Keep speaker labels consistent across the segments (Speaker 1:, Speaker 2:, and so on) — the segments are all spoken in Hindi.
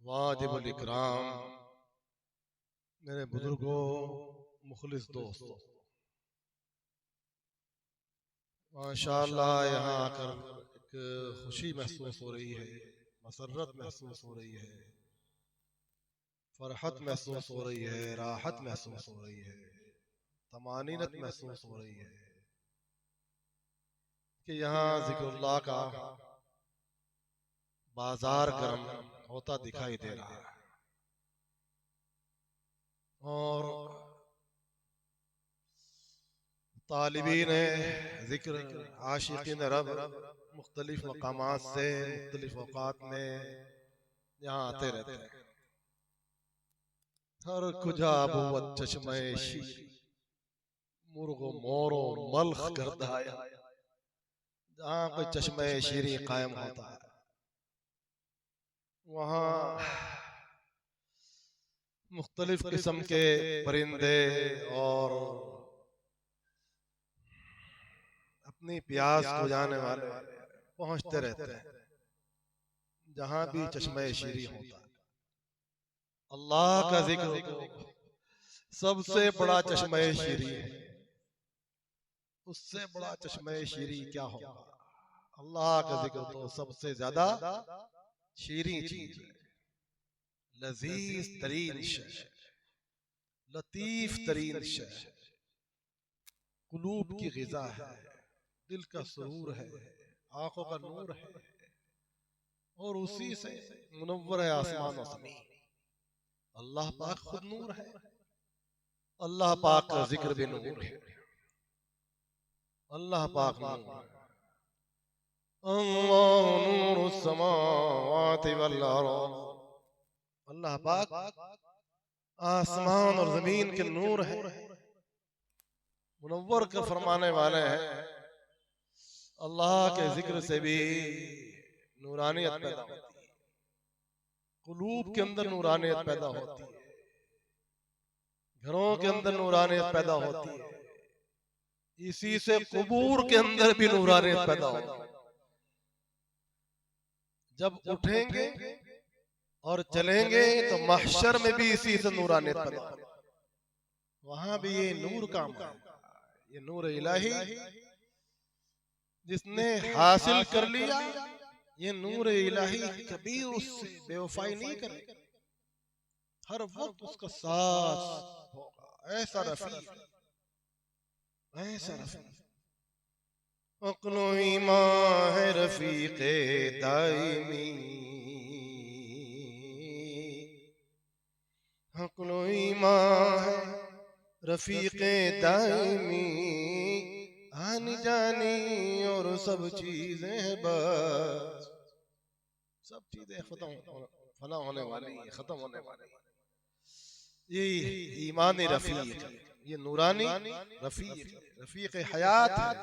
Speaker 1: वाजिब इकराम मेरे बुजुर्गों, मुखलिस दोस्तों, माशाअल्लाह यहाँ आकर एक खुशी महसूस हो रही है, मसरत महसूस हो रही है, फरहत महसूस हो रही है, राहत महसूस हो रही है, तमानीनत महसूस हो रही है कि यहाँ जिक्रुल्लाह का बाजार गर्म होता दिखाई दे रहा है। और तालिबीन जिक्र, आशिकीन रब मुख्तलिफ मकामात से मुख्तलिफ औकात में यहाँ आते रहते हैं। हर कुजा बुवत चश्मे-ए-शी मुर्गो मोरो मल्ख गर्दाया, जहाँ कोई चश्मे-ए-शीरी कायम होता है वहाँ मुख्तलिफ किस्म के परिंदे और अपनी प्यास बुझाने वाले पहुंचते रहते हैं। जहां भी चश्मे-ए-शीरी होता है, अल्लाह का जिक्र तो सबसे बड़ा चश्मे-ए-शीरी है। उससे बड़ा चश्मे-ए-शीरी क्या होगा? अल्लाह का जिक्र तो सबसे ज्यादा शीरी चीज है, लजीज तरीन शय, लतीफ तरीन शय, कुलूब की ग़िज़ा है, दिल का सुरूर है, आंखों का नूर है, और उसी से मुनव्वर है आसमान और ज़मीन। अल्लाह पाक खुद नूर है, अल्लाह पाक का जिक्र भी नूर है, अल्लाह पाक नूर है। अल्लाह नूरुस समावाति वल अर्द, अल्लाह पाक आसमान और जमीन के नूर है, मुनव्वर के फरमाने वाले हैं। अल्लाह के जिक्र से भी नूरानियत पैदा होती है, कुलूब के अंदर नूरानियत पैदा होती है, घरों के अंदर नूरानियत पैदा होती है, इसी से कुबूर के अंदर भी नूरानियत पैदा होती है। जब उठेंगे और चलेंगे तो महशर में भी इसी से नूरानियत पैदा होगी। वहां भी ये नूर काम है, ये नूर इलाही जिसने हासिल कर लिया, ये नूर इलाही कभी उससे बेवफाई नहीं करेगा, हर वक्त उसका साथ होगा। ऐसा रफीक, ऐसा रफीक अक्लो ईमान है रफीक़े दाइमी, अक्लो ईमान है रफीक़े दाइमी, आनी जानी और सब चीजें बस, सब चीजें फना होने वाली, खत्म होने वाली। ये ईमानी रफीक, ये नूरानी रफीक, रफीक हयात है।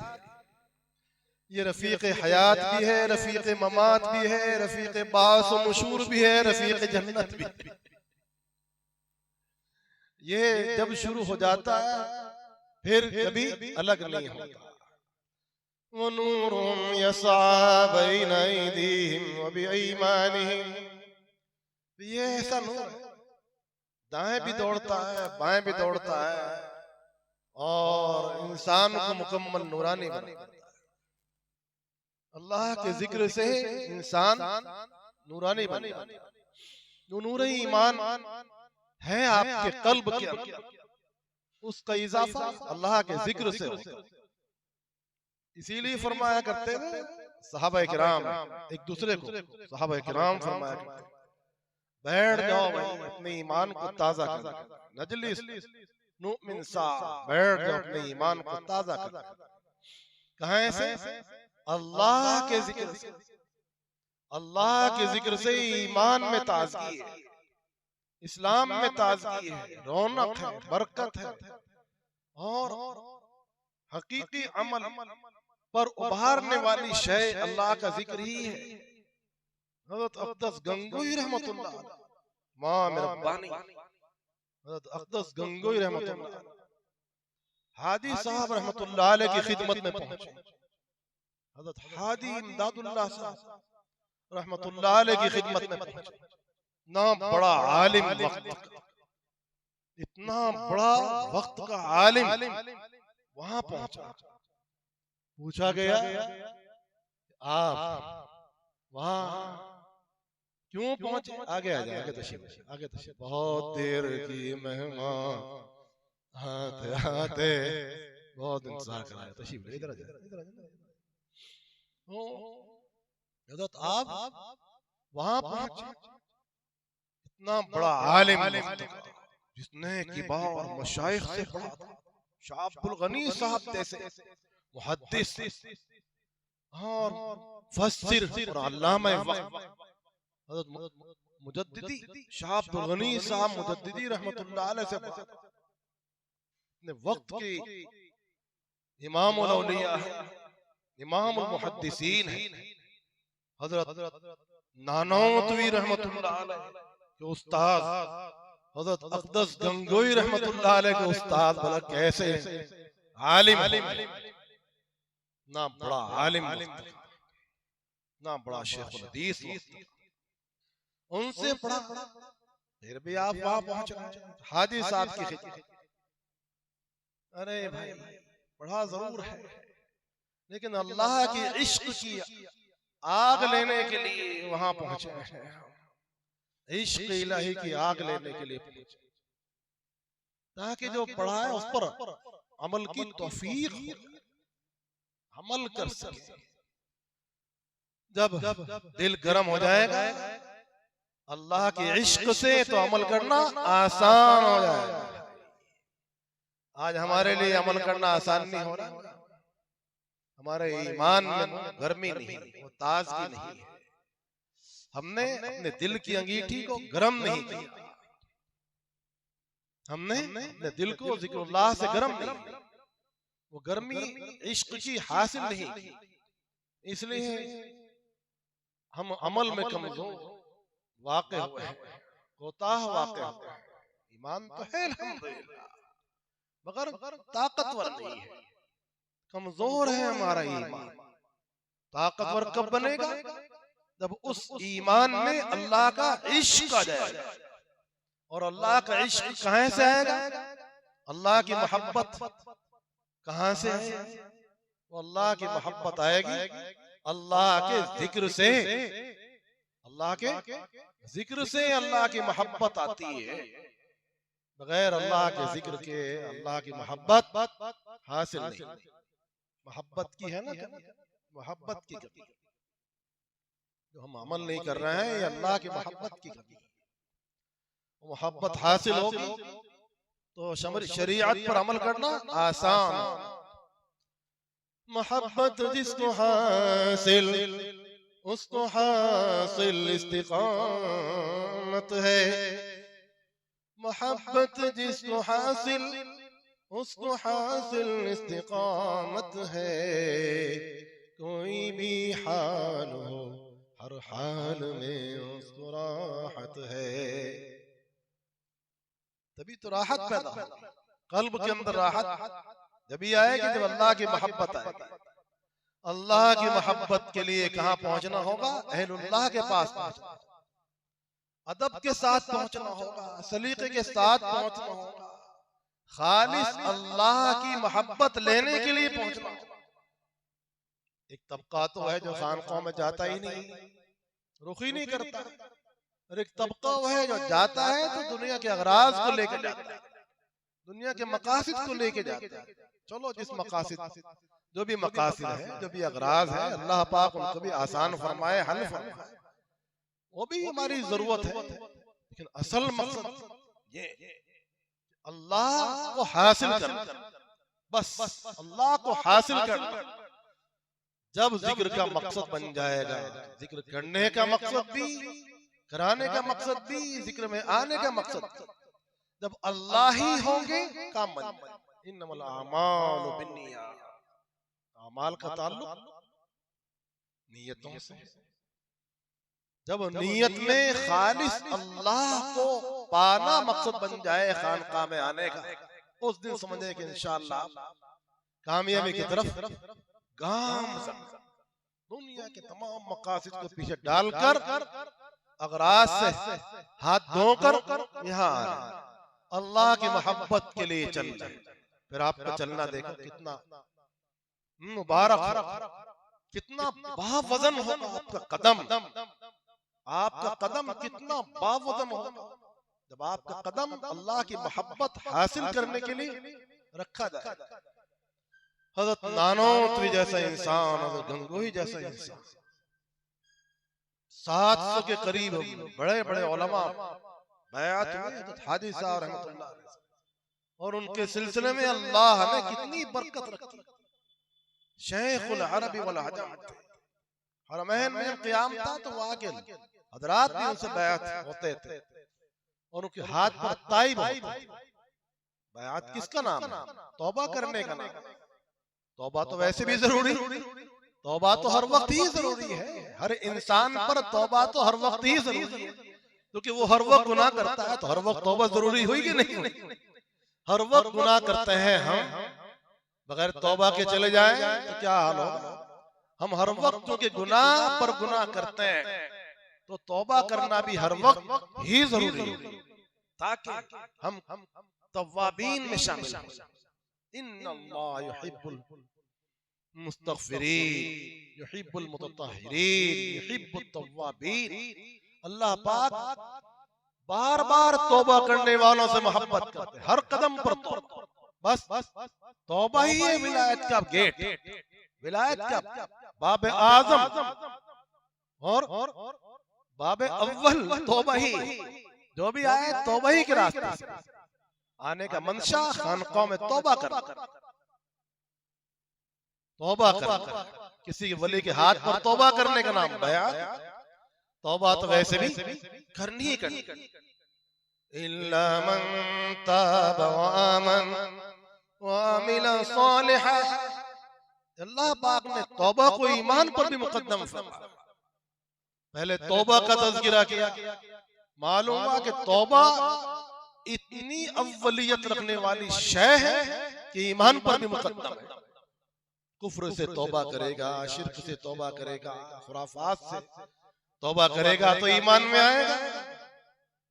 Speaker 1: ये रफीक हयात भी है, रफीक ममात भी है, रफीक बास और नुशूर भी है, रफीक जन्नत भी। ये जब शुरू हो जाता है फिर कभी अलग नहीं होता। वनूरुहुम यस्आ बैन अयदीहिम व बिअयमानिहिम, ये ऐसा नूर है, दाएं भी दौड़ता है, बाएं भी दौड़ता है, और इंसान को मुकम्मल नूरानी बनाता है। अल्लाह के जिक्र से इंसान नूरानी बन जाता है। नूर ईमान है आपके कल्ब के अंदर, उसका इजाफा अल्लाह के जिक्र से होता है। इसीलिए फरमाया करते थे सहाबा किराम एक दूसरे को, सहाबा किराम फरमाया करते बैठ जाओ भाई, अपने ईमान को ताजा करो, नजलिस मुमिन सा बैठ जाओ, अपने ईमान को ताजा कर। कहां से? अल्लाह के जिक्र से। अल्लाह के जिक्र से ईमान में ताजगी है, इस्लाम में ताजगी है, रौनक है, बरकत है, और हकीकी अमल पर उभारने वाली शय अल्लाह का जिक्र ही है। हज़रत अक़दस गंगोई रहमतुल्लाह अलैह, इमाम रब्बानी हज़रत अक़दस गंगोई रहमतुल्लाह अलैह, हादी साहब रहमतुल्लाह अलैह की खिदमत में पहुंचे। हज़रत हादी इमदादुल्लाह साहब रहमतुल्लाह अलैह की खिदमत में पहुंचे। इतना बड़ा आलिम वक्त का, इतना बड़ा वक्त का आलिम वहां पहुंचा। पूछा गया, आप वहां क्यों पहुंचे? आगे आ जाए, आगे तशरीफ, आगे तशरीफ। बहुत देर की मेहमान आते आते बहुत इंतजार कराया, तशरीफ ले, इधर आ जाए, इधर आ जाए। हज़रत आप वहां पहुंचे, इतना बड़ा आलिम जिसने किबार और मशाइख से पढ़ा था, शाह अब्दुल गनी साहब जैसे मुहद्दिस और मुफस्सिर और अल्लामा वक्त, हज़रत मुजद्दिदी शाह अब्दुल गनी साहब मुजद्दिदी रहमतुल्लाह अलैह से पढ़ा। अपने वक्त के इमामुल औलिया है, इमामुल मुहद्दिसीन है, हज़रत नानौतवी रहमतुल्लाह अलैह के उस्ताद, हज़रत अक़दस गंगोई रहमतुल्लाह अलैह के उस्ताद। भला कैसे आलिम, ना बड़ा आलिम, ना बड़ा शेखुल हदीस, उनसे पढ़ा, फिर भी आप वहां पहुंच गए हादी साहब की खिदमत। अरे भाई, पढ़ा जरूर है, लेकिन अल्लाह के इश्क की आग लेने के लिए वहां पहुंचे हैं, इश्क इलाही की आग लेने के लिए पहुंचे, ताकि जो पढ़ा है उस पर अमल की तौफीक, अमल कर सके। जब दिल गर्म हो जाएगा अल्लाह के इश्क से, तो अमल करना आसान हो जाएगा। आज हमारे लिए अमल करना आसान नहीं हो रहा, हमारे ईमान में गर्मी नहीं, वो ताजगी नहीं है। हमने अपने दिल की अंगीठी को गर्म नहीं किया, हमने अपने दिल को जिक्रुल्लाह से गर्म नहीं किया, वो गर्मी इश्क की हासिल नहीं की, इसलिए हम अमल में कमजोर वाक़े हुए हैं, कोताह वाक़े हुए हैं। ईमान तो है अल्हम्दुलिल्लाह, मगर ताकतवर नहीं है, कमजोर है हमारा ईमान। ताकतवर कब बनेगा? जब उस ईमान में अल्लाह का इश्क आ जाएगा। और अल्लाह का इश्क कहां से आएगा? अल्लाह की मोहब्बत कहां से आएगी? वो अल्लाह की मोहब्बत आएगी अल्लाह के जिक्र से। अल्लाह के जिक्र से अल्लाह की मोहब्बत आती है। बगैर अल्लाह के जिक्र के अल्लाह की मोहब्बत हासिल नहीं। मोहब्बत की है ना कमी, मोहब्बत की कमी, जो हम अमल नहीं कर रहे हैं, ये अल्लाह की मोहब्बत की कमी। मोहब्बत हासिल होगी तो शरीयत पर अमल करना आसान। मोहब्बत जिसको हासिल उसको हासिल इस्तिकामत है। मोहब्बत जिसको हासिल उसको हासिल इस्तिकामत है। कोई भी हाल हो हर हाल में उसको राहत है। तभी तो राहत पैदा होगी, कल्ब के अंदर राहत जभी आएगी जब अल्लाह की मोहब्बत आएगी। अल्लाह की मोहब्बत के लिए कहाँ पहुंचना होगा? अहलुल्लाह के पास पहुंचना, अदब के साथ पहुंचना होगा, सलीके के साथ पहुंचना होगा, खालिस अल्लाह की मोहब्बत लेने के लिए पहुंचना। एक तबका तो है जो खानकों में जाता ही नहीं, रुख ही नहीं करता, और एक तबका वह है जो जाता है तो दुनिया के अगराज को लेकर जाता है, दुनिया के मकासिद को लेके जाता है। चलो जिस मकासिद, जो भी मकासिद है, जो भी अगराज है, अल्लाह पाक उनको भी आसान फरमाए, हल फरमाए, वो भी हमारी जरूरत है। लेकिन असल मकसद ये अल्लाह को हासिल करना, बस अल्लाह को हासिल करना। जब जिक्र का मकसद बन जाएगा, जिक्र करने का मकसद भी, कराने का मकसद भी, जिक्र में आने का मकसद, जब अल्लाह ही होंगे काम बन जाएगा। इन्नमल आमालु बिन्नियात, अमाल का ताल्लुक नियतों से। जब नियत में खालिस अल्लाह को पाना मकसद बन जाए खानकाह में आने का, उस दिन समझे कि इंशाअल्लाह कामयाबी की तरफ गाम। दुनिया के तमाम मकासद को पीछे डालकर अगर आज से हाथ धोकर यहाँ अल्लाह की मोहब्बत के लिए चल जाए, फिर आपका चलना देखो कितना मुबारक, कितना बावजन होगा आपका कदम। आपका कदम कितना बावजन होगा जब आपका कदम अल्लाह की मोहब्बत हासिल करने के लिए रखा जाए। हज़रत नानोतवी जैसा इंसान, हज़रत गंगोही जैसा इंसान, 700 के करीब बड़े बड़े उलमा बैअत हुए हज़रत हाजी साहब रहमतुल्लाह अलैह, और उनके सिलसिले में अल्लाह ने कितनी बरकत रखी। शेखुल अरबी वल अजम थे, हरमैन में जब क़याम था तो वाकिल हजरात भी उनसे बैअत होते थे, और उनके हाथ पर ताइब। बैअत किसका नाम है? तौबा करने का नाम। तौबा तो वैसे भी जरूरी, तौबा तो हर वक्त ही जरूरी है। हर इंसान पर तौबा तो हर वक्त ही जरूरी है, क्योंकि वो हर वक्त गुनाह करता है, तो हर वक्त तौबा जरूरी हुई कि नहीं? हर वक्त गुनाह करते हैं हम, बगैर तौबा के चले जाएं तो क्या हाल होगा? हम हर वक्त क्योंकि गुनाह पर गुनाह करते हैं, तो तौबा करना भी हर वक्त ही जरूरी है, ताकि हम तव्वाबीन में शामिल हों। इन्नल्लाह युहिब्बुल मुस्तगफिरीन युहिब्बुल मुतत्तहिरीन युहिब्बुत तव्वाबीन। अल्लाह पाक बार बार तौबा करने वालों से मोहब्बत करते हैं, हर कदम पर तौबा। बस तौबा ही है विलायत का गेट, विलायत का बाब आजम और बाब अव्वल तौबा ही। जो भी आए तौबा ही के रास्ते से आने का मंशा खानकाह में तौबा कर, तौबा कर। किसी के वली के हाथ पर तौबा करने का नाम बैअत। तौबा तो वैसे भी करनी ही करनी। इल्ला मन ताब व आमन व अमिल सालिहन। अल्लाह पाक ने तौबा को ईमान पर भी मुकद्दम फरमाया। पहले तौबा का तज़किरा किया, मालूम हुआ कि तौबा इतनी अव्वलियत रखने वाली शय है कि ईमान पर भी मुकद्दम है। कुफ्र से तौबा करेगा, शिर्क से तौबा करेगा, खुराफात से तौबा करेगा तो ईमान में आएगा।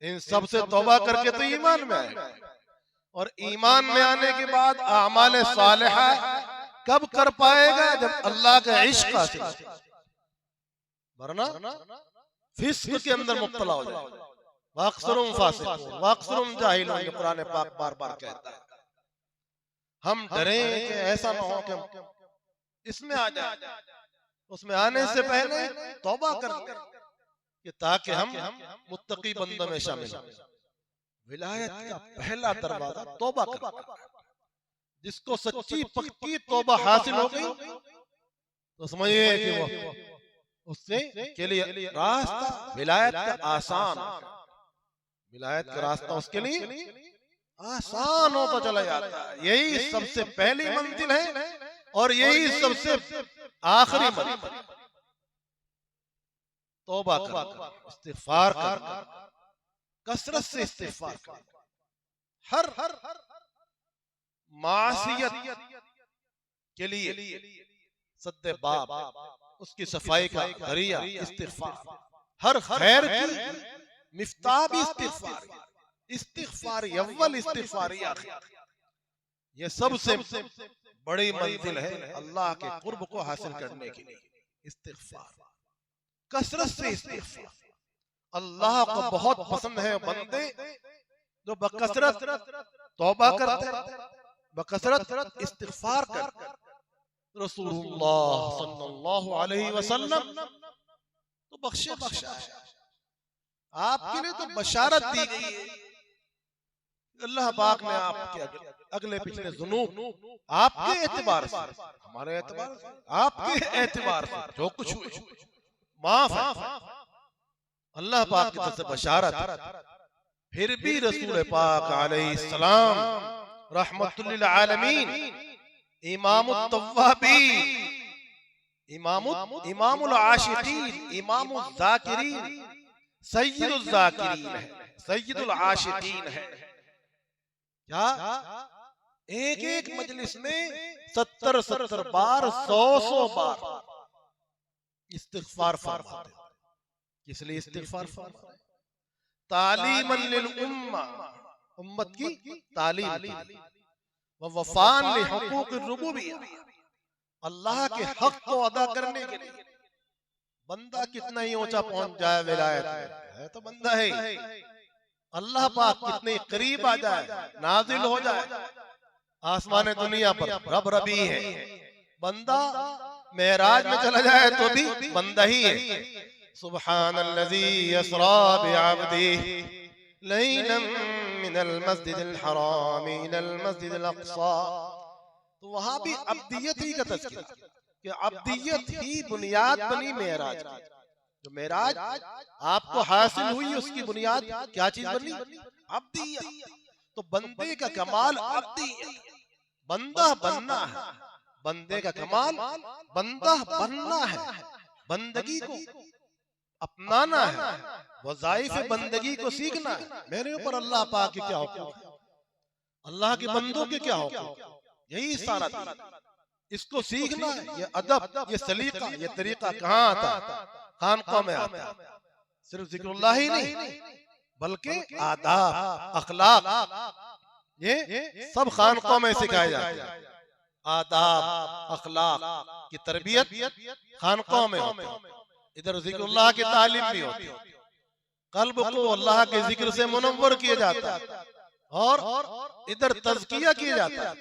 Speaker 1: इन सब से तौबा करके तो ईमान में आएगा। और ईमान में आने के बाद आमाल सालिहा कब कर पाएगा? जब अल्लाह का इश्क हासिल हो, वरना फिस्क के अंदर मुब्तला हो जाए। वाक्सरुम फासिकून वाक्सरुम जाहिलून, ये कुरान पाक बार बार कहता है। हम डरें कि ऐसा ना हो कि हम इसमें आ जाए, उसमें आने से पहले तौबा कर कि ताकि हम मुत्तकी बंदों में शामिल हो। विलायत का पहला दरवाजा तौबा कर। जिसको सच्ची पक्की तौबा हासिल हो गई तो समझिए कि वो उससे के लिए रास्ता विलायत का आसान, विलायत का रास्ता उसके लिए आसान होता चला जाता है। यही सबसे पहली मंजिल है और यही सबसे आखिरी मंजिल। तौबा कर, इस्तिगफार कर, कसरत से इस्तिगफार कर। हर मासियत के लिए सद्दे बाब, उसकी सफाई का जरिया इस्तिगफार। हर खैर की मिफ्ताह भी इस्तिगफार, इस्तिगफार अव्वल, इस्तिगफार आखिर। ये सबसे बड़ी मंजिल है अल्लाह के कुर्ब को हासिल करने के लिए। इस्तिगफार, कसरत से इस्तिगफार। अल्लाह को बहुत पसंद है बंदे जो बकसरत तौबा करते, बकसरत इस्तिगफार करते। रसूलुल्लाह सल्लल्लाहु अलैहि वसल्लम तो बख्शा है, आपके लिए तो बशारत दी गई है। अल्लाह पाक ने आपके अगले पिछले जुनूब आपके एतबार से, हमारे एतबार से, आपके एतबार से जो कुछ हुए माफ है। अल्लाह पाक की तरफ से बशारत। फिर भी रसूल पाक अलैहिस्सलाम रहमतुल लिल आलमीन, इमामुत तव्वाबीन, इमामुल आशिकीन, इमामुल ज़ाकिरीन, सय्यिदुल ज़ाकिरीन है, सय्यिदुल आशिकीन है। क्या एक एक मजलिस में 70 बार 100 बार इस्तिग़फ़ार फरमाते। किस लिए इस्तिग़फ़ार फरमाते? तालीमन लिल उम्मा, उम्मत की तालीम, व वफ़ान लि हुकूक़िर रुबूबिय्या, अल्लाह के हक को अदा करने के लिए। बंदा कितना ही ऊंचा पहुंच जाए विलायत में, है तो बंदा है। अल्लाह पाक कितने करीब आ जाए, नाजिल हो जाए आसमान दुनिया पर, रब रबी है। बंदा मेराज में चला जाए तो भी बंदा ही है। सुब्हानल्लज़ी यसरा बिअब्दिही लैलन मिनल मस्जिदिल हराम इलल मस्जिदिल अक़सा। तो वहां भी अब्दियत ही का तज़किरा, कि अब्दियत ही बुनियाद बनी मेराज की। जो मेराज आपको हासिल हुई उसकी बुनियाद क्या चीज बनी? अब्दियत। तो बंदे का कमाल अब्दियत, बंदा बनना है। बंदे का कमाल बंदा बनना है, बंदगी को अपनाना है, वज़ाइफ बंदगी को सीखना है। मेरे ऊपर अल्लाह पाक के क्या हुक्म, अल्लाह के बंदों के क्या हुक्म, यही सारा था। इसको सीखना है। ये अदब, ये सलीका, ये तरीका कहाँ आता है? खानक़ाह में आता है। सिर्फ ज़िक्रुल्लाह ही नहीं बल्कि आदाब, अखलाक, ये सब खानक़ाह में सिखाए जाते हैं। आदाब, अखलाक की तरबियत खानक़ाह में होती है। इधर ज़िक्रुल्लाह की तालीम भी होती है। क़ल्ब को अल्लाह के ज़िक्र से मुनव्वर किया जाता है और इधर तज़किया किया जाता है।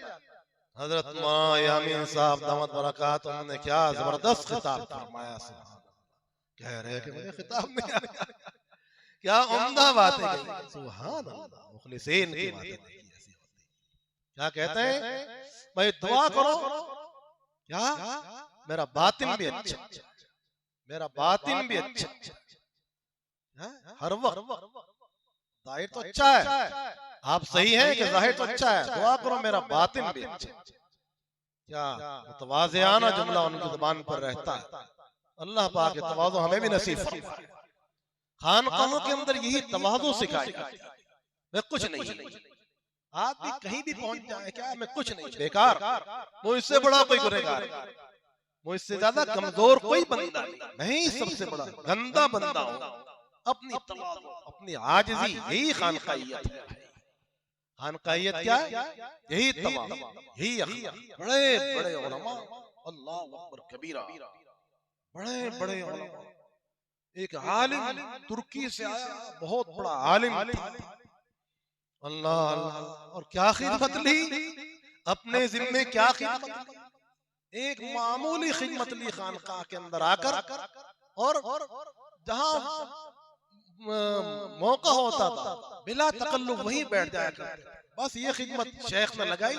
Speaker 1: हज़रत मौलाना यामीन साहब दामत बरकातुहू ने क्या जबरदस्त खिताब फरमाया। कह रहे कि मुझे खिताब नहीं आ रहा, क्या उम्दा बातें कही। सुभान अल्लाह, मुखलिसीन की बातें ऐसी होती। क्या कहते हैं? भाई दुआ करो, क्या मेरा बातिन भी अच्छा, मेरा बातिन भी अच्छा। हर वक्त जाहिर तो अच्छा है, आप सही हैं कि जाहिर तो अच्छा है, दुआ करो मेरा बातिन भी अच्छा। क्या मुतवाज़ियाना जुमला उनकी ज़ुबान पर रहता है। अल्लाह पाक के तवाज़ु हमें भी नसीब फरमाए। खानक़ाहों के अंदर यही तवाज़ु सिखाई जाती है। मैं कुछ नहीं, आप भी कहीं भी पहुंच जाए, क्या मैं कुछ नहीं, बेकार, मुझसे बड़ा कोई गुनहगार, मुझसे ज्यादा कमजोर कोई बंदा नहीं, मैं ही सबसे बड़ा गंदा बंदा हूं। अपनी तवाज़ु, अपनी आजिज़ी, यही खानक़ाहियत है। खानक़ाहियत क्या है? यही तवाज़ु, यही अख़लाक़। बड़े बड़े उलमा, अल्लाह अकबर कबीरा, बड़े बड़े उलमा। एक आलिम तुर्की से आया, बहुत बड़ा आलिम था। अल्लाह अल्लाह, और क्या खिदमत ली अपने जिम्मे, क्या खिदमत ली। एक मामूली खिदमत ली खानक़ाह के अंदर आकर, और जहां मौका होता था बिला तकल्लुफ वहीं बैठ जाया करते। बस ये खिदमत शेख ने लगाई,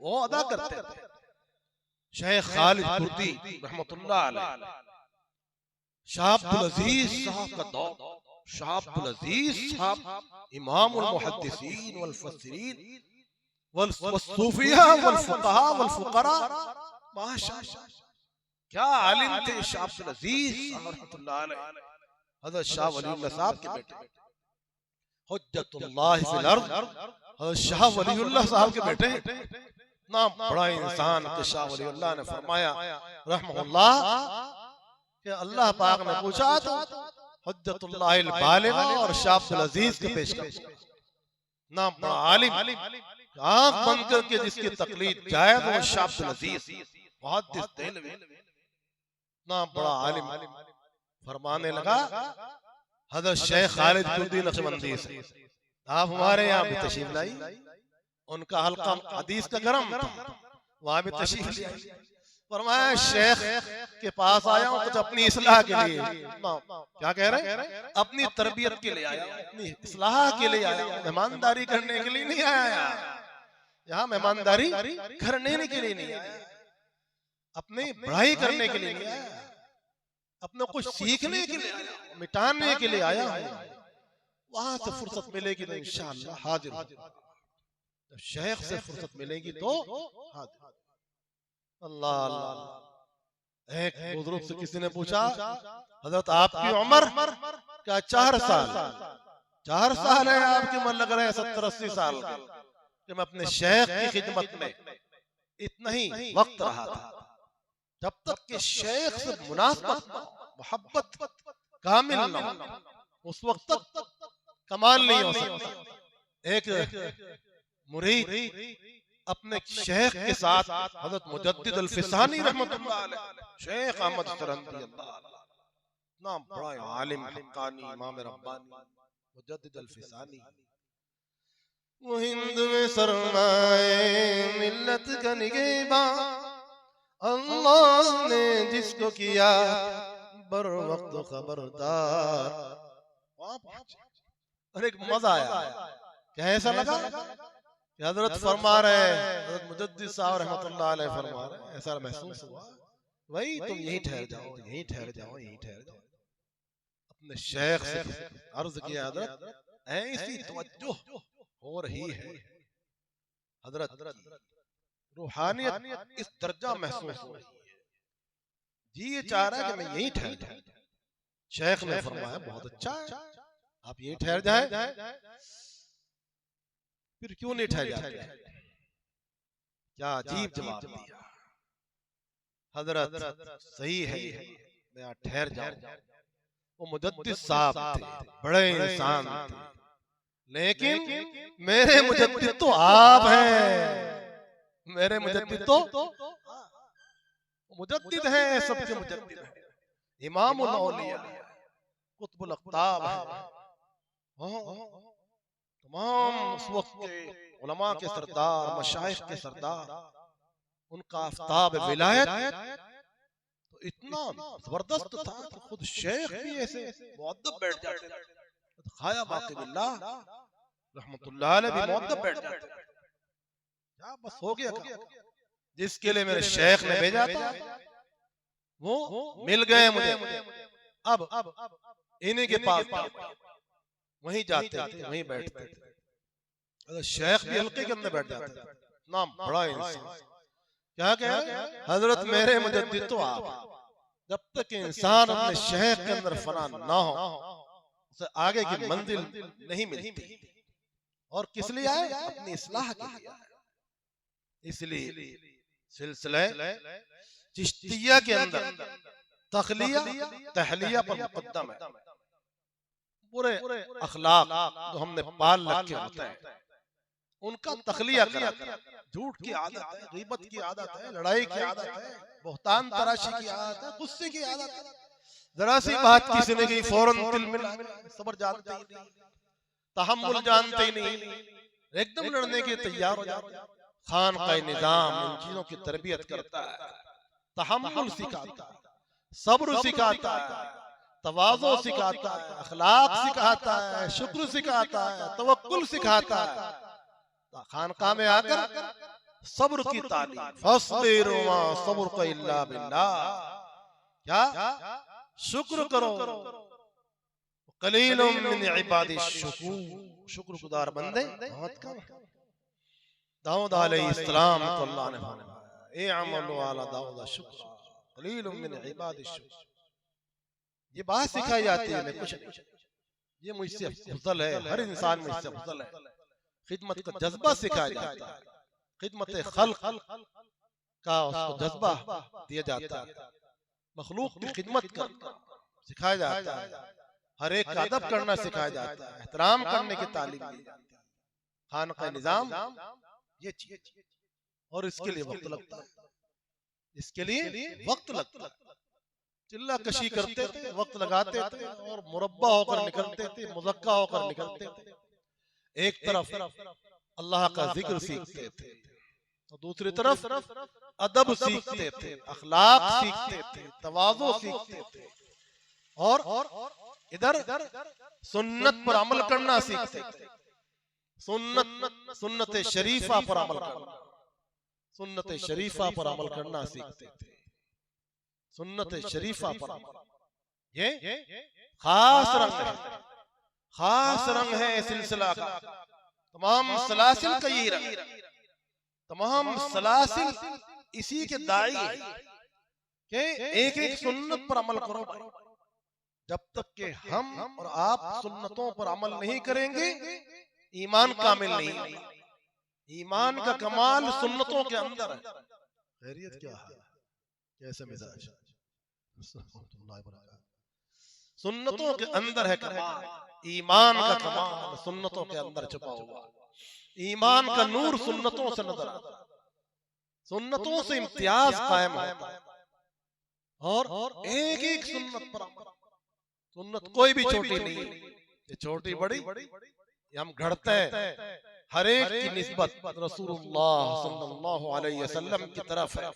Speaker 1: वो अदा करते थे। शेख खालिद कुर्दी रहमतुल्लाह अलैह, शाह अब्दुल अजीज साहब का दौर, शाह अब्दुल अजीज साहब इमामुल मुहद्दिसीन वल मुफस्सिरीन वल सूफिया वल फुक़हा वल फुक़रा, माशाअल्लाह क्या आलिम थे शाह अब्दुल अजीज साहब रहमतुल्लाह अलैह। हज़रत शाह वलीउल्लाह साहब के बेटे, हुज्जतुल्लाह फिल अर्ज़, हज़रत शाह वलीउल्लाह साहब के बेटे। ना बड़ा इंसान के शाह वलीउल्लाह ने फरमाया रहमहुल्लाह कि अल्लाह पाक ने पूछा तो हुज्जतुल्लाहिल बालिग़ा और शाह अब्दुल अजीज के पेश कर। ना बड़ा आलिम, आंख बंद करके जिसकी तकलीद जाए वो शाह अब्दुल अजीज, मुहद्दिस देलवी। ना बड़ा आलिम फरमाने लगा हज़रत शेख खालिद कुर्दी नक्शबंदी से, आप हमारे यहाँ भी तशरीफ लाई। उनका हल्का हदीस का गरम था, वहां भी तशरीफ लाई। फरमाया शेख के पास आया हूँ कुछ अपनी इस्लाह के लिए। क्या कह रहे हैं? अपनी तरबियत के लिए आया हूँ, अपनी इस्लाह के लिए आया हूँ, मेहमानदारी करने के लिए नहीं आया। यहाँ मेहमानदारी करने के लिए नहीं आया, अपनी पढ़ाई करने के लिए नहीं आया, अपने कुछ सीखने के लिए आया, मिटाने के लिए आया हूँ। वहां से फुर्सत मिलेगी तो इंशाअल्लाह हाजिर हो। जब शेख से फुर्सत मिलेगी तो हाजिर। अल्लाह अल्लाह। एक बुजुर्ग से किसी ने पूछा, हजरत आपकी उम्र क्या? 4 साल। 4 साल है आपकी उम्र, लग रहे हैं 70-80 साल कि मैं अपने शेख की खिदमत में इतना ही वक्त रहा था। जब तक कि शेख से मुनासबत मोहब्बत कामिल न हो, उस वक्त तक कमाल नहीं हो सकता। एक मुरीद अपने शेख के साथ, हजरत मुजद्दिद अल-फिसानी रहमतुल्लाह अलैह, शेख अहमद सरंदी नाम बड़ा आलिम हक्कानी इमाम रब्बानी मुजद्दिद अल-फिसानी, वो हिंद में सरमाए मिल्लत का निगहबान, अल्लाह ने जिसको किया बर वक्त खबरदार। और एक मजा आया, कैसा लगा? हजरत फरमा रहे, हजरत मुजद्दिद साहब रहमतुल्लाह अलैह फरमा रहे, ऐसा महसूस हुआ भाई तुम यहीं ठहर जाओ, यहीं ठहर जाओ, यहीं ठहर जाओ। अपने शेख से अर्ज किया, हजरत ऐसी तवज्जो हो रही है, हजरत रूहानियत इस दर्जा महसूस हो रही है, जी ये चाह रहा है कि मैं यहीं ठहर जाऊं। शेख ने फरमाया बहुत अच्छा है, आप यहीं ठहर जाए। फिर क्यों नहीं ठहर जाते? क्या अजीब जवाब दिया। हजरत सही है, मैं ठहर जाऊं। वो मुजद्दिद साहब थे, बड़े इंसान थे, लेकिन मेरे मुजद्दिद तो आप हैं। मेरे मुजद्दिद तो मुजद्दिद हैं, सबके मुजद्दिद हैं, इमामुल औलिया, कुतुबुल अक़ताब है। तमाम उस वक्त के उलमा के सरदार, मशाइख के सरदार, उनका आफ्ताब विलायत तो इतना जबरदस्त था कि खुद शेख भी ऐसे मुअद्दब बैठ जाते थे। खाया बाकी बिल्लाह रहमतुल्लाह अलैह भी मुअद्दब बैठ जाते थे। क्या बस हो गया काम। जिसके लिए मेरे शेख ने भेजा था वो मिल गए मुझे। अब इन्हीं के पास वहीं जाते थे, वहीं बैठते थे। अगर शेख भी हल्के के अंदर बैठ जाते थे, नाम बड़ा इंसान। क्या कह रहे हैं? हजरत मेरे मुजद्दिद तो आप। जब तक इंसान अपने शेख के अंदर फना ना हो, उसे आगे की मंजिल नहीं मिलती। और किस लिए आए? अपनी इस्लाह के लिए आए। इसलिए सिलसिले चिश्तिया के अंदर तखलिया तहलिया पर मुकद्दम है। पूरे अखलाक जो हमने पाल रखे होते हैं उनका तखलिया कराता है। झूठ की आदत है, गीबत की आदत है, लड़ाई की आदत है, बहुतान तराशी की आदत है, गुस्से की आदत है। जरा सी बात किसी ने कही फौरन दिल मिला, सब्र जानते ही नहीं, तहम्मुल जानते ही नहीं, एकदम लड़ने के तैयार हो जाते हैं। खान का निजाम इन चीजों की तरबियत करता है, तहम्मुल सिखाता है, सब्र सिखाता है, तवाज़ो सिखाता है, अखलाक सिखाता है, शुक्र सिखाता है, तवक्कुल सिखाता है। खानकाह में आकर सब्र की तालीम, फस्बिरु मा सब्रुका इल्ला बिल्लाह, क्या शुक्र करो, कलीलुम मिन इबादिश शुकूर, शुक्रगुजार बंदे बहुत कम। दाऊद अलैहिस्सलाम को अल्लाह ने फरमाया इअमलु अला दाऊद शुक्र कलीलुम मिन इबादिश शुकूर। ये बात सिखाई जाती है, मैं कुछ नहीं, ये मुझसे अफजल है, हर इंसान मुझसे अफजल है। खिदमत का जज्बा सिखाया जाता है, खिदमत खल्क का उसको जज्बा दिया जाता है, मखलूक की खिदमत का सिखाया जाता है, हर एक का अदब करना सिखाया जाता है, एहतराम करने की तालीम दी जाती है। खान का निजाम ये चीज, और इसके लिए वक्त लगता है, इसके लिए वक्त लगता है। चिल्ला कशी करते थे, वक्त लगाते थे और मुरब्बा होकर निकलते थे, मुज़क्का होकर निकलते थे। एक तरफ अल्लाह का जिक्र सीखते थे, और दूसरी तरफ अदब सीखते थे, अखलाक सीखते थे, तवाज़ो सीखते थे, और इधर सुन्नत पर अमल करना सीखते थे। सुन्नत शरीफा पर अमल करना, सुन्नत शरीफा पर अमल करना सीखते थे। सुन्नत शरीफा पर अमल, ये खास रंग है, खास रंग है इस सिलसिला का। तमाम सलासिल का यही रंग, तमाम सलासिल इसी के दाई है कि एक एक सुन्नत पर अमल करो भाई। जब तक के हम और आप सुन्नतों पर अमल नहीं करेंगे, ईमान कामिल नहीं है। ईमान का कमाल सुन्नतों के अंदर है। खैरियत क्या है, कैसे मिजाज? सुन्नतों के अंदर है कमाल, ईमान का कमाल सुन्नतों के अंदर छुपा हुआ। ईमान का नूर सुन्नतों से नजर आता है, सुन्नतों से इम्तियाज कायम होता है। और एक एक सुन्नत पर अमल, सुन्नत कोई भी छोटी नहीं, ये छोटी बड़ी ये हम घड़ते हैं, हर एक की निस्बत रसूलुल्लाह सल्लल्लाहु अलैहि वसल्लम की तरफ है।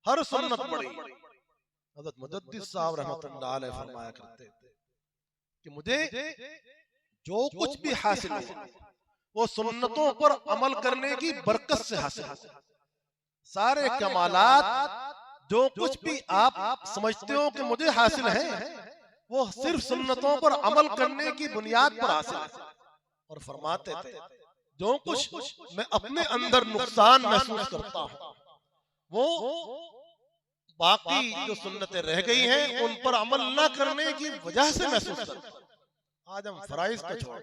Speaker 1: हर सुन्नत बड़ी। हज़रत मुजद्दिद साहब रहमतुल्लाह अलैह फरमाया करते थे कि मुझे जो कुछ भी हासिल हो वो सुन्नतों पर अमल करने की बरकत से हासिल हो। सारे कमालात जो कुछ भी आप समझते हो कि मुझे हासिल है, वो सिर्फ सुन्नतों पर अमल करने की बुनियाद पर हासिल है। और फरमाते थे जो कुछ मैं अपने अंदर नुकसान महसूस करता हूँ, वो बाकी जो सुन्नतें रह गई हैं उन पर अमल न करने की वजह से महसूस करता हूँ। आज हम फराइज को छोड़,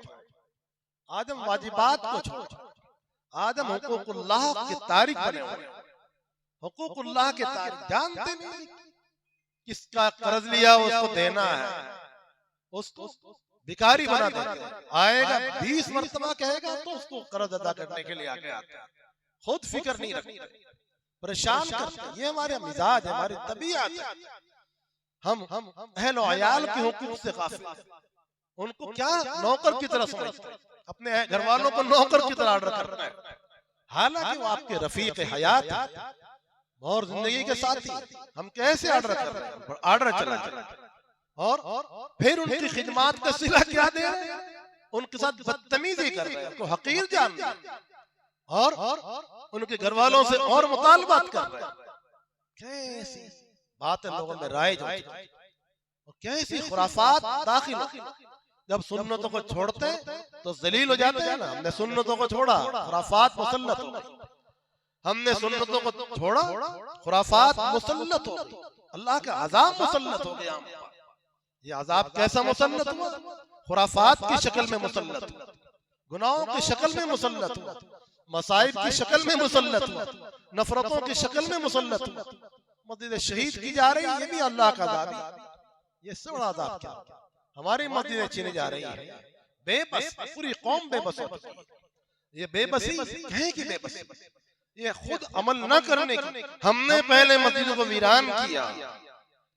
Speaker 1: आज हम वाजिबात को छोड़, आज हम हुकूकुल्लाह के तारिक बने हुए। हुकूकुल्लाह के तारिक जानते नहीं किसका कर्ज लिया उसको देना है, उसको भिखारी बना देते हैं। आएगा 20 मरतबा कहेगा तो उसको कर्ज अदा करने के लिए आगे आता है। खुद फिक्र नहीं रखती, परेशान करते। ये हमारे मिजाज, हमारी तबीयत है। हम अहल व अयाल के हुकूक से गाफिल, उनको क्या नौकर की तरह समझते हैं, अपने घर वालों को नौकर की तरह ऑर्डर करते हैं। हालांकि वो आपके रफीक हयात है और जिंदगी के साथी। हम कैसे ऑर्डर कर रहे हैं, ऑर्डर चला रहे हैं, और फिर उनकी खिदमत का सिला क्या दे रहे हैं, उनके साथ बदतमीजी कर रहे हैं, उनको हकीर जान रहे हैं, और उनके घर वालों से और मुतालबात कर रहे हैं। कैसी बातें लोगों में राइज होती है और कैसी खुराफात दाखिल होती है। जब सुन्नतों को छोड़ते तो जलील हो जाते हैं ना। हमने सुन्नतों को छोड़ा, खुराफात मुसल्लत हो गई। हमने सुन्नतों को छोड़ा, खुराफात मुसल्लत हो गई। अल्लाह का अज़ाब मुसल्लत हो गया। ये अज़ाब कैसा मुसल्लत हुआ? खुराफात की शक्ल में मुसल्लत हुआ, गुनाहों की शक्ल में मुसल्लत हुआ, मसाइब की शक्ल में मुसल्लत हुआ, नफरतों की शक्ल में मुसल्लत हुआ। मस्जिद शहीद की जा रही है, ये भी अल्लाह का अज़ाब है। ये सब बड़ा अज़ाब क्या? हमारी मस्जिदें छीनी जा रही है। बेबस, पूरी कौम बेबस होती है। ये बेबसी कहे की बेबसी, ये खुद अमल न करने की। हमने पहले मस्जिदों को वीरान किया,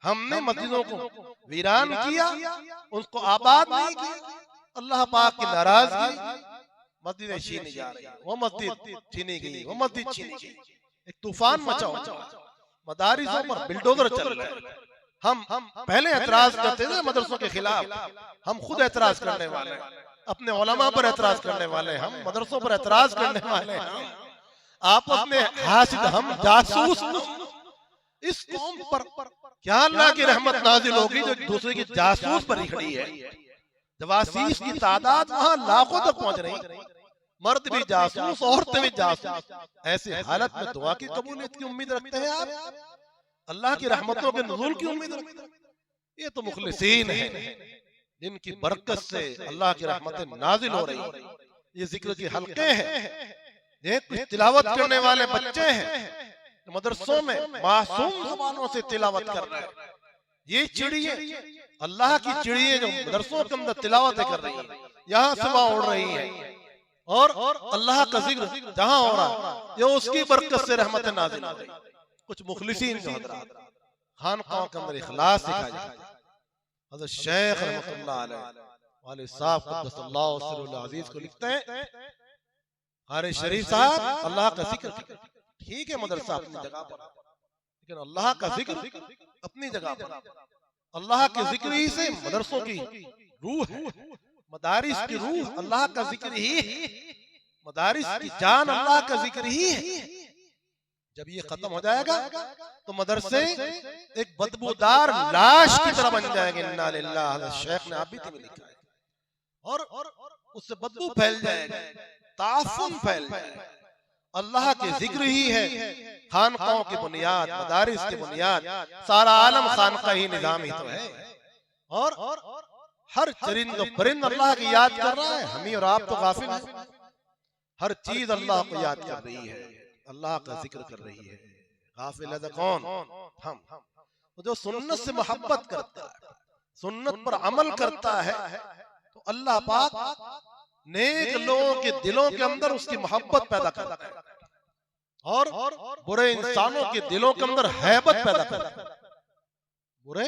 Speaker 1: हमने मस्जिदों को वीरान किया, उसको आबाद नहीं किया। अल्लाह पाक की नाराजगी, मस्जिदें छीनी जा रही है। वो मस्जिद छीनी गई, वो मस्जिद छीनी गई। एक तूफान मचा हुआ, मदारिसों पर बिल्डोजर चल रहे हैं। हम पहले एतराज करते थे मदरसों के खिलाफ, हम खुद एतराज करने वाले हैं, अपने उलमा पर एतराज करने वाले हैं, हम मदरसों पर एतराज करने वाले हैं। आपस में हासिद, हम जासूस। इस कौम पर क्या अल्लाह की रहमत नाजिल होगी जो दूसरे की जासूस पर ही खड़ी है। जवासीस की तादाद वहां लाखों तक पहुंच रही, मर्द भी जासूस, औरतें भी जासूस। ऐसी हालत में दुआ की कबूलियत की उम्मीद रखते हैं आप? अल्लाह की रहमतों के नुज़ूल की उम्मीद रखते हैं? ये तो मुखलिसीन है जिनकी बरकत से अल्लाह की रहमतें नाजिल हो रही है। ये जिक्र की हल्के हैं, ये कुछ तिलावत करने वाले बच्चे हैं मदरसों में, मासूम ज़बानों से तिलावत कर रहे हैं। ये चिड़िए, अल्लाह की चिड़िए जो मदरसों के अंदर तिलावतें कर रही है, यहाँ सुबह उड़ रही है, और अल्लाह का जिक्र जहाँ हो रहा है, ये उसकी बरकत से रहमतें नाजिल हो रही। कुछ मुखलिसीन जो हज़रात खानकाहों के अंदर इखलास सिखाया जाता है। हज़रत शेख रहमतुल्लाह अलैह साहब क़द्दसल्लाहु सिर्रुल अज़ीज़ को लिखते हैं, हारे शरीफ साहब अल्लाह का जिक्र ठीक है मदरसा अपनी जगह पर, लेकिन अल्लाह का जिक्र अपनी जगह पर। अल्लाह के जिक्र ही से मदरसों की रूह है, मदारिस की रूह अल्लाह का जिक्र ही है, मदारिस की जान अल्लाह का जिक्र ही है। जब ये खत्म हो जाएगा तो मदरसे एक बदबूदार लाश की तरह बन जाएंगे। इन्ना लिल्लाह, शेख ने आबिद में लिखा है। और उससे बदबू फैल जाएगा, ताफुन फैल जाएगा। अल्लाह के जिक्र ही है खानकाओं की बुनियाद, मदारिस की बुनियाद। सारा आलम खानका ही निजाम ही तो है। और हर चरिंद परिंद अल्लाह की याद कर रहा है, हम ही और आप तो गाफिल हैं। हर चीज अल्लाह को याद कर रही है, अल्लाह का जिक्र कर रही है। गाफिल है कौन? हम। तो जो सुन्नत से मोहब्बत करता है, सुन्नत पर अमल करता है, तो अल्लाह पाक नेक लोगों के दिलों के अंदर उसकी मोहब्बत पैदा करता है और बुरे इंसानों के दिलों के अंदर हैबत पैदा करता है। बुरे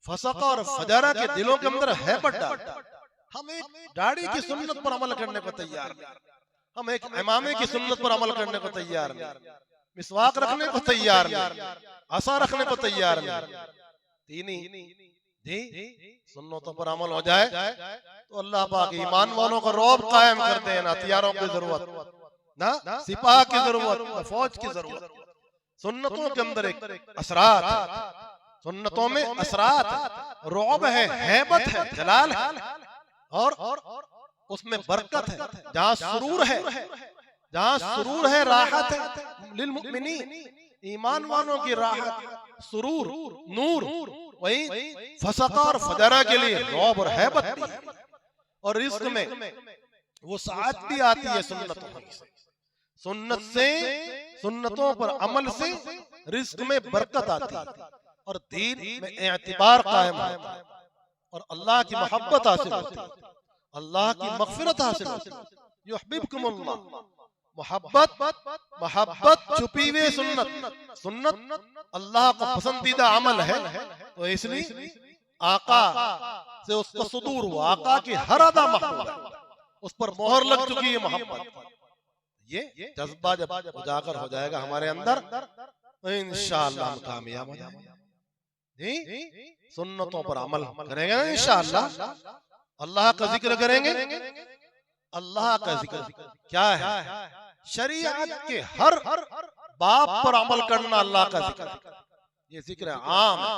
Speaker 1: फसका और फजारा के दिलों के अंदर हैबत डालता है। हम एक दाढ़ी की सुन्नत पर अमल करने को तैयार नहीं, हम एक इमामे की सुन्नत पर अमल करने को तैयार नहीं, मिसवाक रखने को तैयार नहीं, आसा रखने को तैयार नहीं। सुन्नतों पर अमल हो जाए तो अल्लाह पाक ईमान वालों का रौब कायम कर दे। ना हथियारों की जरूरत, ना सिपाह की जरूरत, ना फौज की जरूरत। सुन्नतों के अंदर एक असरात है, सुन्नतों में असरात है, रौब है, हैबत है, जलाल है और उसमें बरकत है। जहां सुरूर है, जहां सुरूर है, राहत है लिल मुमिनीन, ईमान वालों की राहत, सुरूर, नूर। वही फसका और फजरा के लिए रौब और हैबत भी है। और रिस्क में वो साथ भी आती है सुन्नतों से, सुन्नत से, सुन्नतों पर अमल से रिस्क में बरकत आती है और दीन में एतबार कायम होता है और अल्लाह की मोहब्बत हासिल होती है, अल्लाह की मग़फ़िरत हासिल होती है। युहिब्बुकुमुल्लाह, मोहब्बत छुपी हुई सुन्नत। सुन्नत अल्लाह का पसंदीदा अमल है, तो इसलिए आका से उसका सुदूर हुआ, आका की हर अदा महबूब है, उस पर मोहर लग चुकी है मोहब्बत। ये जज्बा जब उजागर हो जाएगा हमारे अंदर तो इंशाअल्लाह हम कामयाब हो जाएंगे। सुन्नतों पर अमल करेंगे ना इंशाअल्लाह, अल्लाह का जिक्र करेंगे। अल्लाह का जिक्र क्या है? शरीयत के हर बाप पर अमल करना अल्लाह का जिक्र, ये जिक्र आम है।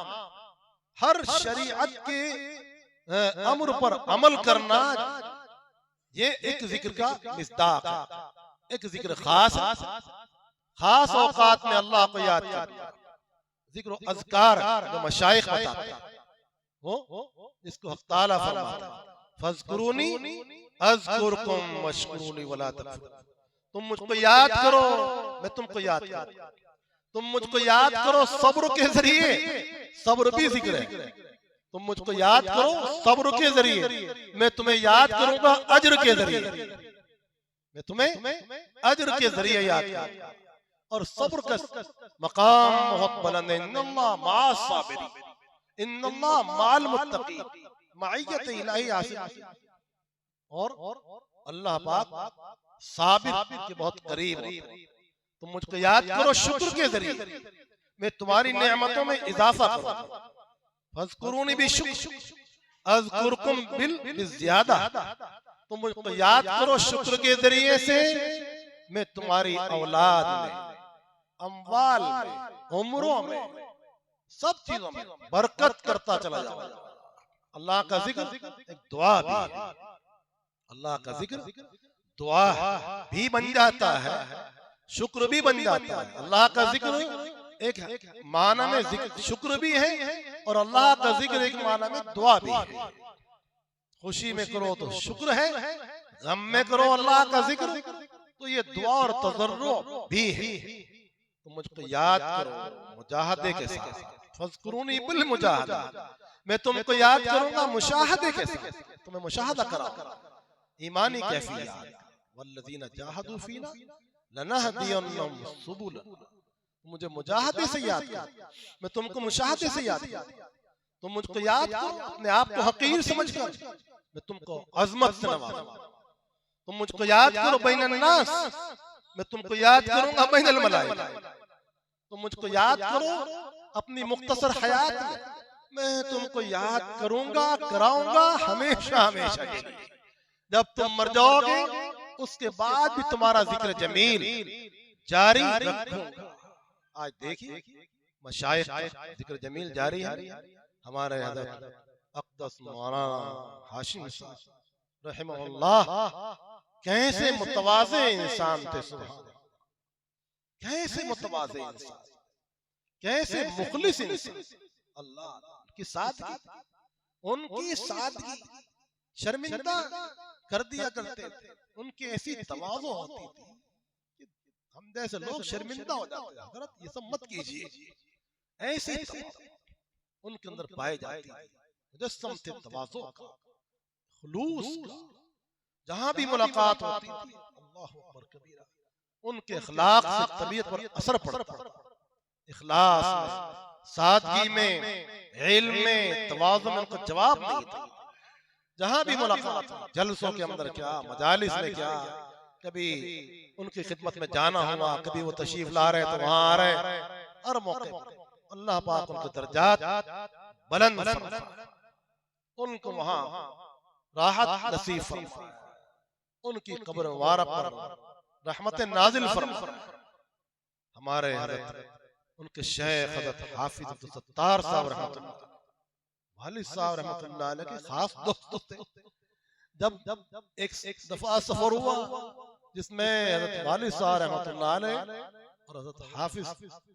Speaker 1: हर शरीयत के अमर पर अमल करना ये एक जिक्र का मिस्दाक है, एक जिक्र खास है। खास औकात में अल्लाह को याद करना, जिक्र अज़कार जो मशाइख बताते हैं, वो इसको हक़ ताला फरमाता है, फज़कुरूनी अज़कुरकुम वश्कुरूनी वला तकफुरून। तुम मुझको याद करो, मैं तुमको याद करूं। तुम मुझको याद करो सब्र के जरिए, सब्र भी जिक्र है। तुम मुझको याद करो सब्र के जरिए, मैं तुम्हें याद करूंगा अज्र के जरिए, मैं तुम्हें अज्र के जरिए याद करूंगा। और सब्र का मकाम बहुत बुलंद है। इन्नल्लाह मअस साबिरीन, इन्नल्लाह मअल मुत्तकीन, मइयत इलाही हासिल। और अल्लाह पाक साबिर के बहुत करीब होते हैं। तुम मुझको याद करो शुक्र के जरिए, मैं तुम्हारी नेमतों में इजाफा करूंगा। फज़कुरूनी बिशुक्र अज़कुरकुम बिज़ियादा। तुम मुझको याद करो शुक्र के जरिए से, मैं तुम्हारी औलाद में, अम्वाल में, उम्रों में, सब चीजों में बरकत करता चला जाऊंगा। अल्लाह का जिक्र एक दुआ भी है, अल्लाह का जिक्र दुआ भी बन जाता है, शुक्र भी बन जाता है। अल्लाह का जिक्र एक माना में जिक्र शुक्र भी है और अल्लाह का जिक्र एक माना में दुआ भी है। खुशी में करो तो शुक्र है, गम में करो अल्लाह का जिक्र तो ये दुआ और तज़र्रुअ भी है। तो मुझको याद करो मुजाहदे के साथ, फज़कुरूनी बिल मुजाहदा, मैं तुमको याद करूंगा मुशाहदे के साथ, तुम्हें मुशाहदा कराऊंगा। ईमानी कैफियत, वल्लज़ीना जाहदू फीना लनहदियन्नहुम सुबुलना। मुझे मुजाहदे से याद करो, मैं तुमको मुशाहदे से याद करूं। तुम मुझको याद करो अपने आप को हकीर समझकर, मैं तुमको अजमत से नवाजूंगा। तुम मुझको याद करो बैनन्नास, मैं तुमको याद करूंगा बैनल मलाइका, तुम मुझको याद करो अपनी मुख्तसर हयात में, मैं तुमको याद करूंगा कराऊंगा हमेशा हमेशा के लिए। जब तुम मर जाओगे उसके बाद भी तुम्हारा जिक्र जमील जारी रखूंगा। आज देखिए मशाइख जिक्र जमील जारी है। हमारे हज़रत अक़दस मौलाना हाशिम साहब रहमहुल्लाह कैसे मुतवाज़े इंसान थे, सुभान, कैसे मुतवाज़े इंसान, कैसे मुखलिस इंसान। अल्लाह की सादगी, उनकी सादगी शर्मिंदा कर दिया करते थे, उनकी ऐसी तवाज़ो होती थी कि हम जैसे लोग शर्मिंदा हो जाते हैं। हज़रत ये सब मत कीजिए, ऐसे उनके अंदर पाए जाते थे, मुजस्सम थे तवाज़ो का, खुलूस का। जहां भी मुलाकात होती थी अल्लाहु अकबर कबीरा, उनके अखलाक से तबीयत पर असर पड़ता। इखलास में, सादगी में, इल्म में, तवाज़ु में उनको जवाब नहीं था। जहां भी मुलाकात, जलसों के अंदर क्या, मजालिस में क्या, कभी उनकी खिदमत में जाना हुआ, कभी वो तशरीफ ला रहे तो वहां आ रहे, हर मौके पर अल्लाह पाक उनके दर्जात बुलंद फरमाए, उनको वहां राहत नसीब फरमाए, उनकी कब्र मुबारक पर रहमत नाजिल फरमाए। हमारे हज़रत उनके शेख हज़रत हाफिज अब्दुल सत्तार साहब रहमतुल्लाह वालिद साहब रहमतुल्लाह अलैह के खास दोस्त थे। जब एक दफा सफर हुआ जिसमें हज़रत वालिद साहब रहमतुल्लाह अलैह और हज़रत हाफिज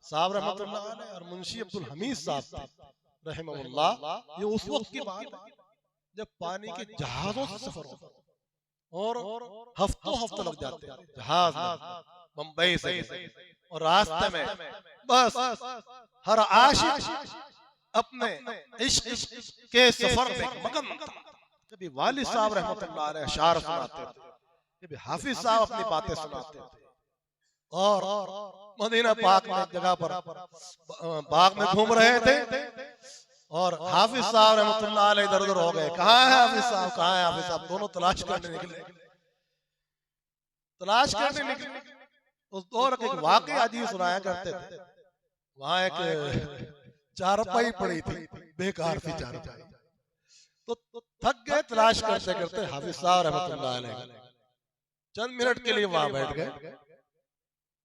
Speaker 1: साहब रहमतुल्लाह अलैह और मुंशी अब्दुल हमीद साहब रहमहुल्लाह, ये उस वक्त की बात है जब पानी के जहाजों से सफर होता और हफ्तों हफ्तों लग जाते हैं जहाज में मुंबई से, और रास्ते में बस हर आशिक अपने इश्क के सफर में मगन था। कभी वालिद साहब रहमतुल्लाह अलैह अशार सुनाते थे, कभी हाफिज साहब अपनी बातें सुनाते थे, और मदीना पाक में एक जगह पर बाग में घूम रहे थे और हाफिज साहब रहमतुल्लाह अलैह इधर उधर हो गए। कहाँ है हाफिज साहब, कहाँ है हाफिज साहब? दोनों तलाश करने निकले, तलाश करने निकले। उस दौर के वाकई अजीब सुनाया करते थे। वहां एक चारपाई पड़ी थी, बेकार थी चारपाई, तो थक गए तलाश करते करते। हाफिज साहब रहमतुल्लाह अलैह चंद मिनट के लिए वहां बैठ गए,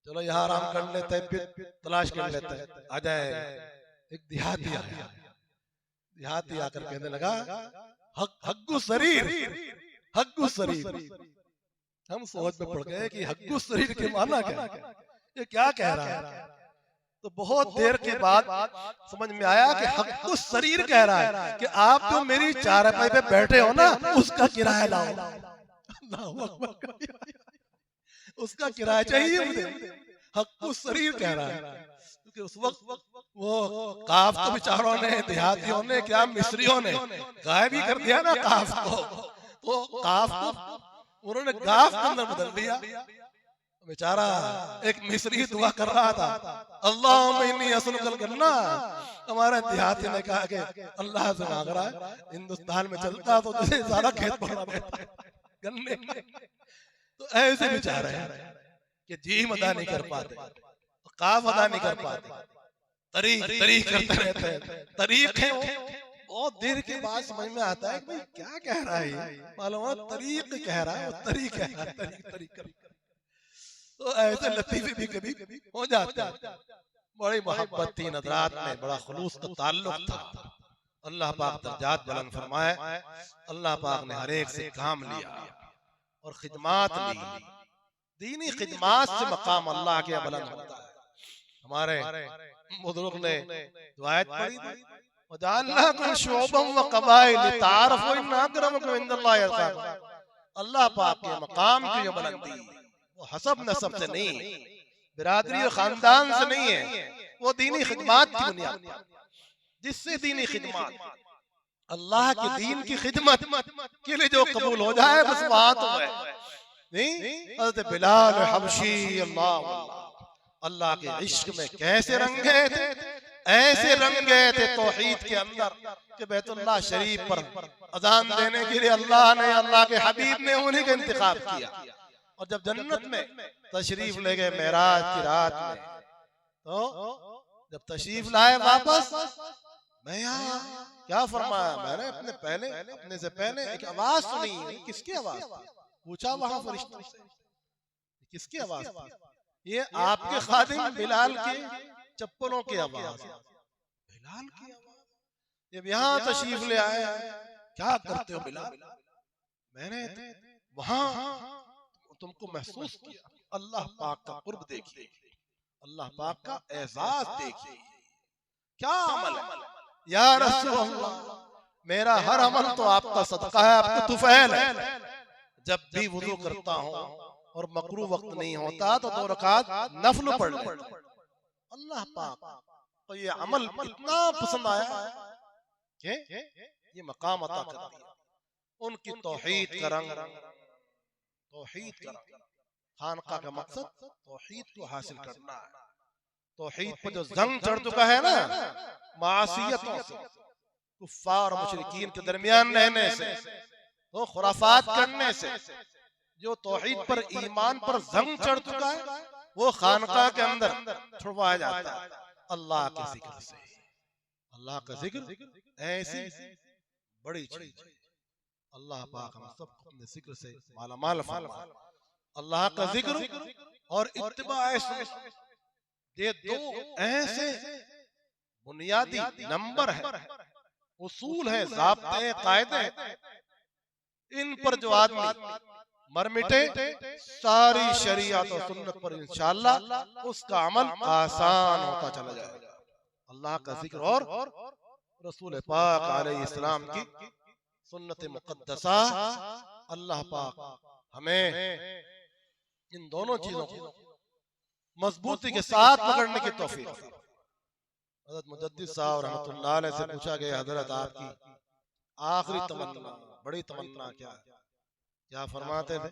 Speaker 1: चलो यहाँ आराम कर लेते हैं, फिर तलाश कर लेते हैं, आ जाए। एक देहाती आया, देहाती आकर कहने लगा हग्गू शरीर, हग्गू शरीर। हम सोच में पड़ गए कि हग्गू शरीर के माना क्या, ये क्या कह रहा है। तो बहुत देर के बाद समझ में आया कि हग्गू शरीर कह रहा है कि आप जो मेरी चारपाई पे बैठे हो ना, उसका किराया लाओ। उसका किराया चाहिए मुझे, हक्कु शरीर कह रहा है। क्योंकि उस वक्त वो काफ तो बेचारों ने, देहातियों ने, क्या मिस्रियों ने गायब ही कर दिया ना काफ को, तो काफ को उन्होंने गाफ के अंदर बदल दिया। बेचारा एक मिस्री दुआ कर रहा था, अल्लाहुम्मा इन्नी असलुकल गन्ना। हमारे देहाती ने कहा कि अल्लाह से मांग रहा है, हिंदुस्तान में चलता तो तुझे सारा खेत बढ़ा देता गन्ने में। तो ऐसे बेचारे हैं कि जीम अदा नहीं कर पाते, काफ अदा नहीं कर पाते, तरीक करते रहते हैं, तरीक है वो। बहुत देर के बाद समझ में आता है कि भाई क्या कह रहा है ये, मालूम है तरीक कह रहा है, वो तरीक कह रहा है, तरीक। तो ऐसे लतीफे भी कभी हो जाते हैं। बड़ी मोहब्बत थी, नजरात में बड़ा खुलूस का ताल्लुक था। अल्लाह पाक दर्जात बुलंद फरमाए। अल्लाह पाक ने हर एक से काम लिया और खिदमात ली। दीनी खिदमात से मकाम अल्लाह के बुलंद होता है। हमारे बुजुर्ग ने दुआयत पढ़ी थी, वजअलनाकुम शुअबन व क़बाइल लितअराफू इन्न अक्रमकुम इंदल्लाहि अतक़ाकुम। अल्लाह पाक के मकाम की जो बुलंदी वो हसब नसब से नहीं, बिरादरी और खानदान से नहीं है, वो दीनी खिदमात की बुनियाद पर। जिससे दीनी खिदमत, अल्लाह के दीन की खिदमत के लिए जो कबूल हो जाए, बस वहां तो है नहीं। हज़रत बिलाल हबशी अल्लाह के इश्क में कैसे रंगे थे, ऐसे रंगे थे तौहीद के अंदर कि बैतुल्लाह शरीफ पर अजान देने के लिए अल्लाह ने, अल्लाह के हबीब ने उन्हीं का इंतखाब किया। और जब जन्नत में तशरीफ ले गए मेराज की रात में। तो जब तशरीफ लाए वापस, मैं यहाँ क्या फरमाया, मैंने अपने से पहले एक आवाज सुनी। किसकी आवाज? पूछा वहां फरिश्तों से, किसकी आवाज? ये आपके खादिम बिलाल के चप्पलों की आवाज। बिलाल की आवाज? जब यहाँ तशरीफ ले आए, क्या करते हो बिलाल? मैंने वहां तुमको महसूस किया, अल्लाह पाक का कुर्ब देखिए, अल्लाह पाक का एजाज देखिए, क्या अमल है या रसूल अल्लाह। मेरा हर अमल तो आपका सदका है, आपका तुफैल है। जब भी वुजू करता हूँ और मकरू वक्त नहीं होता तो 2 रकात नफल पढ़ लेता हूं। अल्लाह पाक तो ये अमल इतना पसंद आया कि ये मकाम अता कर दिया। उनकी तौहीद का रंग, तौहीद का रंग। खानका का मकसद तौहीद को हासिल करना है। तौहीद पर जो जंग चढ़ चुका है ना, मासियतों से, कुफ्फार और मुशरिकीन के दरमियान रहने से, तो खुराफात करने से, जो तौहीद पर ईमान पर जंग चढ़ चुका है, वो खानका के अंदर छुड़वाया जाता है अल्लाह के जिक्र से। अल्लाह का जिक्र ऐसी बड़ी चीज है। अल्लाह पाक हम सबको अपने जिक्र से मालामाल फरमाए। अल्लाह का जिक्र और इत्तिबाए सुन्नत, ये 2 ऐसे बुनियादी नंबर है, उसूल है, ज़ाब्ते, कायदे। इन पर जो आदमी मर मिटे, सारी शरीयत और सुन्नत पर इंशाअल्लाह उसका अमल आसान होता चला जाएगा। अल्लाह का जिक्र और रसूल पाक अलैहिस्सलाम की सुन्नत मुक़द्दसा, अल्लाह पाक हमें इन दोनों चीजों को मजबूती के साथ पकड़ने की तौफीक। हज़रत मुजद्दिद साहब रहमतुल्लाह अलैह से पूछा गया, हजरत आपकी आखिरी तमन्ना, बड़ी तमन्ना क्या है? क्या फरमाते थे?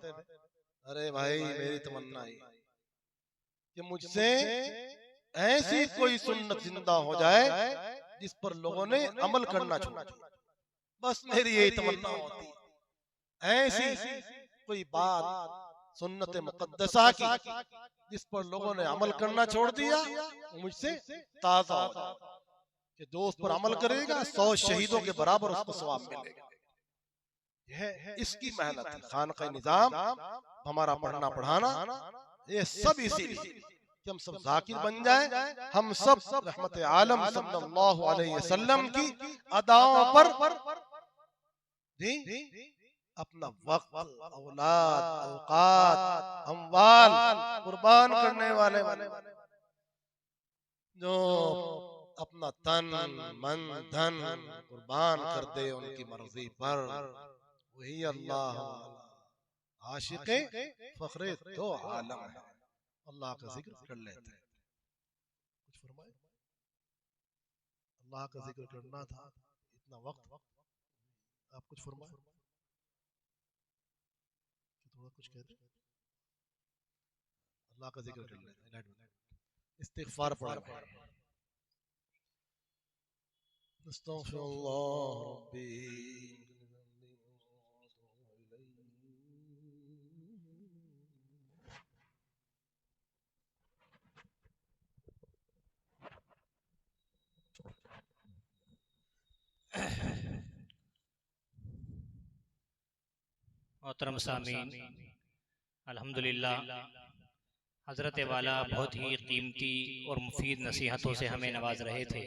Speaker 1: अरे भाई मेरी तमन्ना है कि मुझसे ऐसी कोई सुन्नत जिंदा हो जाए जिस पर लोगों ने अमल करना छोड़ दिया। बस मेरी यही तमन्ना होती, ऐसी कोई बात सुन्नत मुक़द्दसा की जिस पर लोगों ने अमल करना छोड़ दिया, मुझसे ताज़ा हो जाए कि जो उस पर अमल करेगा 100 शहीदों के बराबर उसको सवाब मिलेगा। यह इसकी मेहनत है। खानका निजाम, हमारा पढ़ना पढ़ाना, ये सब इसीलिए कि हम सब जाकिर बन जाएं, हम सब रहमत आलम सल्लल्लाहु अलैहि वसल्लम की अदाओं पर अपना वक्त, औलाद, औकात, अमवाल कुर्बान करने वाले जो अपना तन मन धन कुर्बान कर दे उनकी मर्जी पर, वही अल्लाह आशिक़े फ़ख्रे दो आलम है। अल्लाह का जिक्र कर लेते हैं। कुछ फरमाए? अल्लाह का जिक्र करना था, इतना वक्त आप कुछ फरमाए? थोड़ा कुछ कह दे। अल्लाह का जिक्र कर लेते हैं, इस्तिग़फ़ार पढ़ो। अस्तग़फ़िरुल्लाह रब्बी
Speaker 2: मोहतरम सामीन, अल्हम्दुलिल्लाह हज़रत वाला बहुत ही कीमती और मुफीद नसीहतों से हमें नवाज रहे थे।